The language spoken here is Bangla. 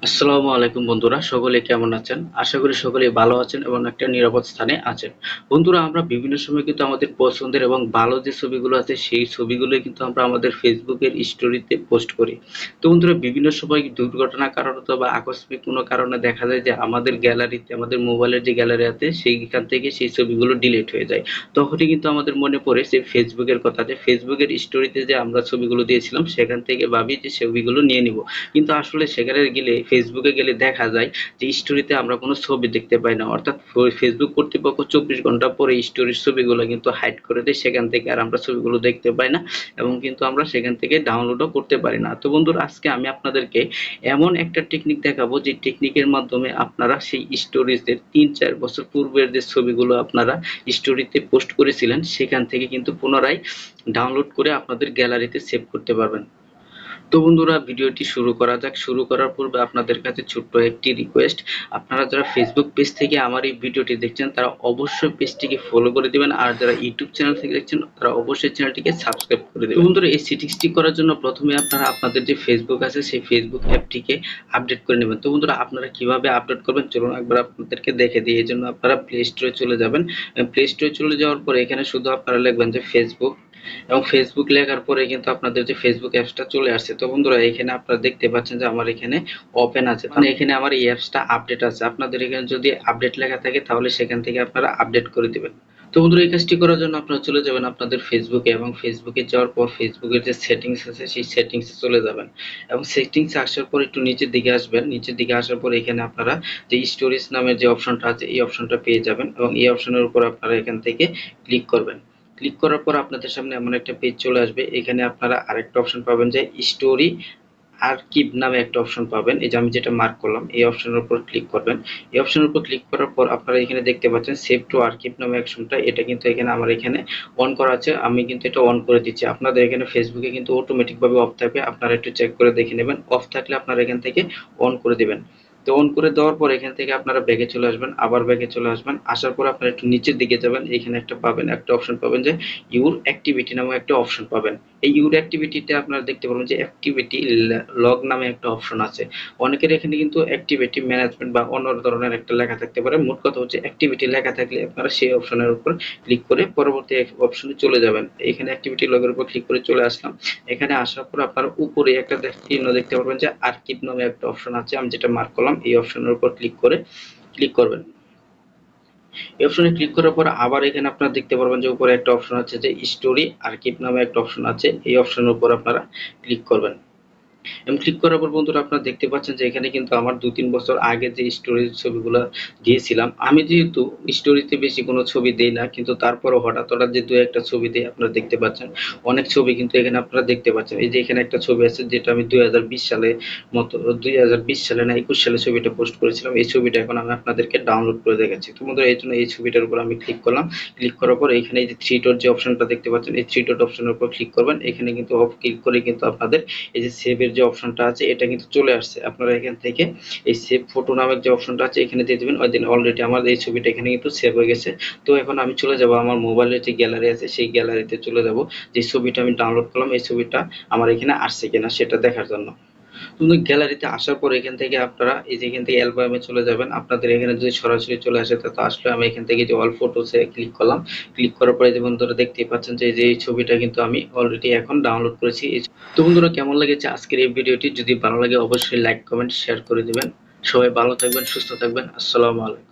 আসসালামু আলাইকুম বন্ধুরা, সকলে কেমন আছেন? আশা করি সকলেই ভালো আছেন এবং একটা নিরাপদ স্থানে আছেন। বন্ধুরা, আমরা বিভিন্ন সময় কিন্তু আমাদের পছন্দের এবং ভালো যে ছবিগুলো আছে সেই ছবিগুলো কিন্তু আমরা আমাদের ফেসবুকের স্টোরিতে পোস্ট করি। তো বন্ধুরা, বিভিন্ন সময় দুর্ঘটনার কারণে বা আকস্মিক কোনো কারণে দেখা যায় যে আমাদের গ্যালারিতে, আমাদের মোবাইলের যে গ্যালারি আছে সেইখান থেকে সেই ছবিগুলো ডিলিট হয়ে যায়। তখনই কিন্তু আমাদের মনে পড়ে সেই ফেসবুকের কথা, যে ফেসবুকের স্টোরিতে যে আমরা ছবিগুলো দিয়েছিলাম সেখান থেকে ভাবি যে ছবিগুলো নিয়ে নিব। কিন্তু আসলে সেখানে গেলে, ফেসবুকে গেলে দেখা যায় যে স্টোরিতে আমরা কোনো ছবি দেখতে পাই না, অর্থাৎ ফেসবুক কর্তৃপক্ষ 24 ঘন্টা পরে স্টোরির ছবিগুলো কিন্তু হাইড করে দেয়, সেখান থেকে আর আমরা ছবিগুলো দেখতে পাই না এবং কিন্তু আমরা সেখান থেকে ডাউনলোডও করতে পারি না। তো বন্ধুরা, আজকে আমি আপনাদেরকে এমন একটা টেকনিক দেখাবো যে টেকনিকের মাধ্যমে আপনারা সেই স্টোরিজের 3-4 বছর পূর্বের যে ছবিগুলো আপনারা স্টোরিতে পোস্ট করেছিলেন সেখান থেকে কিন্তু পুনরায় ডাউনলোড করে আপনাদের গ্যালারিতে সেভ করতে পারবেন। তো বন্ধুরা, ভিডিওটি শুরু করা যাক। শুরু করার পূর্বে আপনাদের কাছে ছোট্ট একটি রিকোয়েস্ট, আপনারা যারা ফেসবুক পেজ থেকে আমার এই ভিডিওটি দেখছেন তারা অবশ্যই পেজটিকে ফলো করে দিবেন, আর যারা ইউটিউব চ্যানেল থেকে দেখছেন তারা অবশ্যই চ্যানেলটিকে সাবস্ক্রাইব করে দেবেন। বন্ধুরা, এই সেটিংসটি করার জন্য প্রথমে আপনারা আপনাদের যে ফেসবুক আছে সেই ফেসবুক অ্যাপটিকে আপডেট করে নেবেন। তো বন্ধুরা, আপনারা কিভাবে আপডেট করবেন চলুন একবার আপনাদেরকে দেখে দিই। এই জন্য আপনারা প্লে স্টোরে চলে যাবেন। প্লে স্টোরে চলে যাওয়ার পরে এখানে শুধু আপনারা লিখবেন যে ফেসবুক, এবং ফেসবুক লেখার পরে কিন্তু আপনাদের যে ফেসবুক অ্যাপসটা চলে আসছে। তো বন্ধুরা, এখানে আপনারা দেখতে পাচ্ছেন যে আমার এখানে ওপেন আছে, মানে এখানে আমার এই অ্যাপসটা আপডেট আছে। আপনাদের এখানে যদি আপডেট লেখা থাকে তাহলে সেখান থেকে আপনারা আপডেট করে দিবেন। তো বন্ধুরা, এই কাজটি করার জন্য আপনারা চলে যাবেন আপনাদের ফেসবুকে, এবং ফেসবুকে যাওয়ার পর ফেসবুকের যে সেটিংস আছে সেই সেটিংসে চলে যাবেন, এবং সেটিংসে আসার পর একটু নিচের দিকে আসবেন। নিচের দিকে আসার পর এখানে আপনারা যে স্টোরেজ নামের যে অপশনটা আছে এই অপশনটা পেয়ে যাবেন, এবং এই অপশনের উপর আপনারা এখান থেকে ক্লিক করবেন। ক্লিক করার পর আপনাদের সামনে এমন একটা পেজ চলে আসবে। এখানে আপনারা আরেকটা অপশন পাবেন যে স্টোরি আর্কিভ নামে একটা অপশন পাবেন। এই যে আমি যেটা মার্ক করলাম এই অপশনের উপর ক্লিক করবেন। এই অপশনের উপর ক্লিক করার পর আপনারা এখানে দেখতে পাচ্ছেন সেভ টু আর্কিভ নামে অপশনটা, এটা কিন্তু এখানে আমার এখানে অন করা আছে, আমি কিন্তু এটা অন করে দিচ্ছি। আপনাদের এখানে ফেসবুকে কিন্তু অটোমেটিক ভাবে অফ থাকবে, আপনারা একটু চেক করে দেখে নেবেন। অফ থাকলে আপনারা এখান থেকে অন করে দিবেন। তো অন করে দেওয়ার পর এখান থেকে আপনারা ব্যাকে চলে আসবেন, আবার ব্যাকে চলে আসবেন। আসার পর আপনারা একটু নিচের দিকে যাবেন, এখানে একটা পাবেন, একটা অপশন পাবেন যে ইউর অ্যাক্টিভিটি নামে একটা অপশন পাবেন। এই ইউর অ্যাক্টিভিটিতে আপনারা দেখতে পাবেন যে অ্যাক্টিভিটি লগ নামে একটা অপশন আছে। অনেকের এখানে কিন্তু অ্যাক্টিভিটি ম্যানেজমেন্ট বা অন্য ধরনের একটা লেখা থাকতে পারে। মোট কথা হচ্ছে অ্যাক্টিভিটি লেখা থাকলে আপনারা সেই অপশনের উপর ক্লিক করে পরবর্তী অপশনে চলে যাবেন। এখানে অ্যাক্টিভিটি লগের উপর ক্লিক করে চলে আসলাম। এখানে আসার পর আপনারা উপরে একটা চিহ্ন দেখতে পারবেন যে আর্কিভ নামে একটা অপশন আছে, আমি যেটা মার্ক করলাম এই অপশনের উপর ক্লিক করবেন। এই অপশনে ক্লিক করার পর আবার এখানে আপনারা দেখতে পারবেন যে উপরে একটা অপশন আছে যে স্টোরি আর্কিভ নামে একটা অপশন আছে, এই অপশনের উপর আপনারা ক্লিক করবেন। এবং ক্লিক করার পর বন্ধুরা আপনারা দেখতে পাচ্ছেন যে এখানে কিন্তু আমার 2-3 বছর আগে যে স্টোরিজ ছবিগুলো দিয়েছিলাম, আমি যেহেতু স্টোরিতে বেশি কোনো ছবি দেই না, কিন্তু তারপরও হঠাৎ হঠাৎ যে দু একটা ছবি দেই আপনারা দেখতে পাচ্ছেন। অনেক ছবি কিন্তু এখানে আপনারা দেখতে পাচ্ছেন। এই যে এখানে একটা ছবি আছে যেটা আমি 2020 সালে মতো, 2020 সালে না 21 সালে ছবিটা পোস্ট করেছিলাম। এই ছবিটা এখন আমি আপনাদেরকে ডাউনলোড করে দেখাচ্ছি। তো বন্ধুরা, এই জন্য এই ছবিটার উপর আমি ক্লিক করলাম। ক্লিক করার পর এখানে এই যে থ্রি ডট যে অপশনটা দেখতে পাচ্ছেন এই থ্রি ডট অপশনের উপর ক্লিক করবেন। এখানে কিন্তু ক্লিক করে কিন্তু আপনাদের এই যে সেভের যে অপশনটা আছে এটা কিন্তু চলে আসছে। আপনারা এখান থেকে এই সেভ ফটো নামের যে অপশনটা আছে এখানে দিয়ে দিবেন। ওই দিন অলরেডি আমার এই ছবিটা এখানে কিন্তু সেভ হয়ে গেছে। তো এখন আমি চলে যাব আমার মোবাইলের যে গ্যালারি আছে সেই গ্যালারিতে চলে যাব, যে ছবিটা আমি ডাউনলোড করলাম এই ছবিটা আমার এখানে আসছে কিনা সেটা দেখার জন্য। কিন্তু গ্যালারিতে আসার পর এখান থেকে আপনারা এই যে এখান থেকে অ্যালবামে চলে যাবেন। আপনাদের এখানে যদি সরাসরি চলে আসে তা তো আসলে আমি এখান থেকে যে অল ফটোসে ক্লিক করলাম। ক্লিক করার পরে যে বন্ধুরা দেখতেই পাচ্ছেন যে এই ছবিটা কিন্তু আমি অলরেডি এখন ডাউনলোড করেছি। তো বন্ধুরা, কেমন লেগেছে আজকের এই ভিডিওটি? যদি ভালো লাগে অবশ্যই লাইক কমেন্ট শেয়ার করে দিবেন। সবাই ভালো থাকবেন, সুস্থ থাকবেন। আসসালামু আলাইকুম।